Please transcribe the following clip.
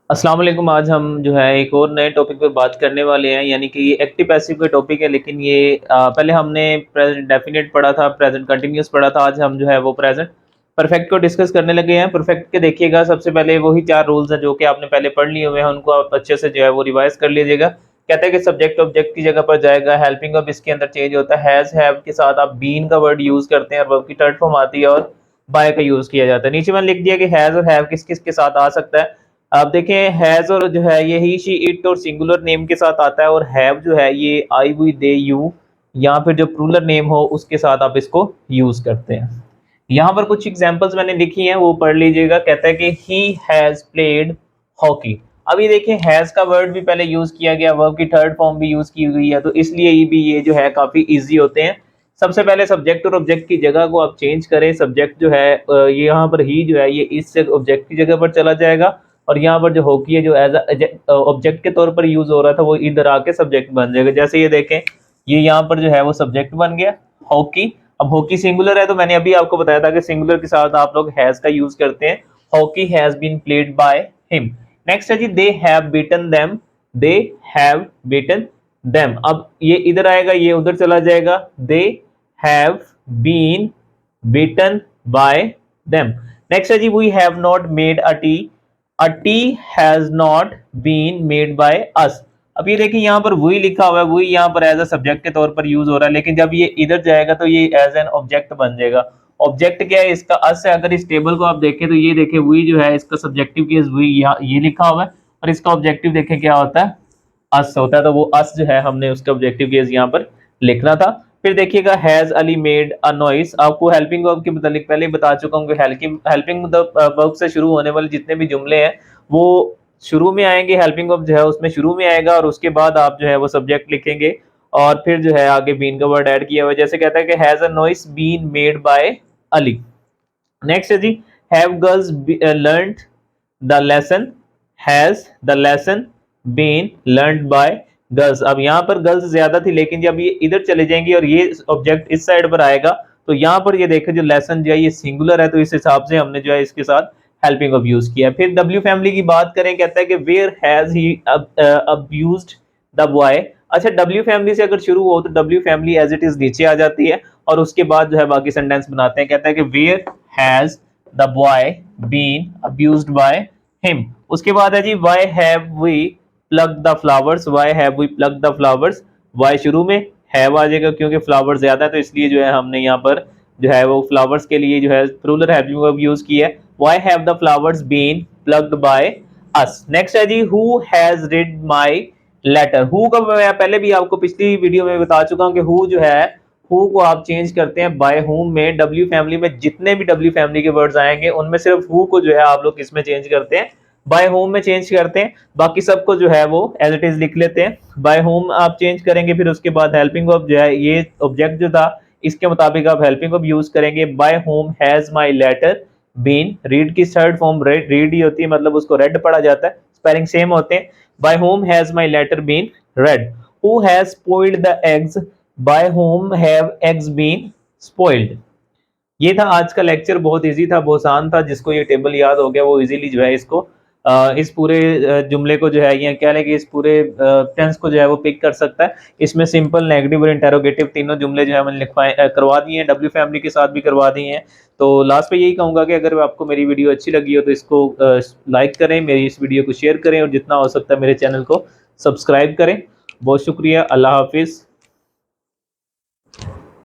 अस्सलाम वालेकुम। आज हम जो है एक और नए टॉपिक पे बात करने वाले हैं, यानी कि ये एक्टिव पैसिव का टॉपिक है। लेकिन ये पहले हमने प्रेजेंट डेफिनेट पढ़ा था, प्रेजेंट कंटिन्यूअस पढ़ा था। आज हम जो है वो प्रेजेंट परफेक्ट को डिस्कस करने लगे हैं। परफेक्ट के देखिएगा, सबसे पहले वही 4 रूल्स हैं जो कि आपने पहले पढ़ लिए हुए हैं, उनको आप अच्छे से जो है वो रिवाइज कर लीजिएगा। कहता है कि सब्जेक्ट ऑब्जेक्ट की जगह पर जाएगा, हेल्पिंग वर्ब इसके अंदर चेंज होता है, हैज हैव के साथ आप बीन का वर्ड यूज करते हैं और वर्ब की थर्ड फॉर्म आती है और बाय का यूज किया जाता है। नीचे मैंने लिख दिया कि हैज और हैव किस किस के साथ आ सकता है। आप देखें, हैज और जो है ये ही शी इट और सिंगुलर नेम के साथ आता है, और हैव जो है ये आई वी दे यू या फिर जो प्लूरल नेम हो उसके साथ आप इसको यूज करते हैं। यहाँ पर कुछ एग्जांपल्स मैंने लिखी हैं, वो पढ़ लीजिएगा। कहता है कि ही हैज प्लेड हॉकी। अब ये देखिए, हैज का वर्ड भी पहले यूज किया गया, वर्ब की थर्ड फॉर्म भी यूज की हुई है, तो इसलिए ये भी ये जो है काफी इजी होते हैं। सबसे पहले सब्जेक्ट और ऑब्जेक्ट की जगह को आप चेंज करें। सब्जेक्ट जो है ये यहाँ पर ही जो है ये इस ऑब्जेक्ट की जगह पर चला जाएगा, और यहाँ पर जो हॉकी है जो एज ऑब्जेक्ट के तौर पर यूज हो रहा था वो इधर आके सब्जेक्ट बन जाएगा। जैसे ये देखें, ये यहाँ पर जो है वो सब्जेक्ट बन गया हॉकी। अब हॉकी सिंगुलर है, तो मैंने अभी आपको बताया था कि सिंगुलर के साथ आप लोग हैज का यूज करते हैं। Hockey has been played by him. Next है जी, they have beaten them. They have beaten them. अब ये इधर आएगा, ये उधर चला जाएगा। They have been beaten by them. Next है जी, we have not made a tea. A tea has not been made by us. अब ये देखिए, यहाँ पर वही लिखा हुआ है, वही यहाँ पर एज अ सब्जेक्ट के तौर पर यूज हो रहा है, लेकिन जब ये इधर जाएगा तो ये एज एन ऑब्जेक्ट बन जाएगा। ऑब्जेक्ट क्या है इसका? अस है। अगर इस टेबल को आप देखें तो ये देखें, वही जो है इसका सब्जेक्टिव केस वही ये लिखा हुआ है, और इसका ऑब्जेक्टिव देखें क्या होता है, अस होता है। तो वो अस जो है हमने उसका ऑब्जेक्टिव केस यहाँ पर लिखना था। फिर देखिएगा, has Ali made a noise. आपको हेल्पिंग वर्ब के मुतालिक पहले ही बता चुका हूँ कि हेल्पिंग वर्ब से शुरू होने वाले जितने भी जुमले हैं वो शुरू में आएंगे। हेल्पिंग वर्ब जो है उसमें शुरू में आएगा, और उसके बाद आप जो है वो सब्जेक्ट लिखेंगे, और फिर जो है आगे बीन का वर्ड ऐड किया हुआ है। जैसे कहता है कि has a noise been made by Ali. Next है जी, have girls learned the lesson. Has the lesson been learned by girls. अब यहाँ पर गर्ल्स ज्यादा थी, लेकिन जब ये इधर चले जाएंगी और ये ऑब्जेक्ट इस साइड पर आएगा, तो यहाँ पर ये देखो जो लेसन जो है ये सिंगुलर है, तो इस हिसाब से हमने जो है इसके साथ हेल्पिंग ऑफ यूज किया। फिर डब्ल्यू फैमिली की बात करें, कहता है कि where has he abused the boy. अच्छा, डब्ल्यू फैमिली से अगर शुरू हो तो W family as it is नीचे आ जाती है, और उसके बाद जो है बाकी सेंटेंस बनाते हैं। कहता है कि where has the boy been abused by him. उसके बाद है जी, why have we pluck the flowers. Why have we pluck the flowers. Why शुरू में, हैव आ जाएगा क्योंकि फ्लावर ज्यादा है, तो इसलिए जो है हमने यहाँ पर जो है वो फ्लावर्स के लिए जो है प्लूरल हेल्पिंग वर्ब यूज किया है। Why have the flowers been plucked by us. Next है जी, who has read my letter. Who का मैं पहले भी आपको पिछली वीडियो में बता चुका हूँ कि हु जो है, हु को आप चेंज करते हैं बाय हुम में। डब्ल्यू फैमिली में जितने भी डब्ल्यू फैमिली के वर्ड्स आएंगे उनमें सिर्फ हु को जो है आप लोग इसमें चेंज करते हैं, बाय होम में चेंज करते हैं। बाकी सबको जो है वो एज इट इज लिख लेते हैं। बाय होम आप चेंज करेंगे, फिर उसके बाद हेल्पिंग वर्ब जो है ये ऑब्जेक्ट जो था इसके मुताबिक आप हेल्पिंग वर्ब यूज करेंगे। By whom has my letter been. Read की थर्ड फॉर्म रीड ही होती है, मतलब उसको रेड पढ़ा जाता है, स्पेलिंग सेम होते हैं। By whom has my letter been read. Who has spoiled the eggs. By whom have eggs been spoiled. ये था आज का लेक्चर। बहुत इजी था, बहुत आसान था। जिसको ये टेबल याद हो गया वो इजीली जो है इसको इस पूरे जुमले को जो है या कह लें कि इस पूरे टेंस को जो है वो पिक कर सकता है। इसमें सिंपल, नेगेटिव और इंटेरोगेटिव तीनों जुमले जो है मैंने लिखवाए करवा दिए हैं, डब्ल्यू फैमिली के साथ भी करवा दिए हैं। तो लास्ट पे यही कहूंगा कि अगर आपको मेरी वीडियो अच्छी लगी हो तो इसको लाइक करें, मेरी इस वीडियो को शेयर करें, और जितना हो सकता है मेरे चैनल को सब्सक्राइब करें। बहुत शुक्रिया। अल्लाह हाफिज़।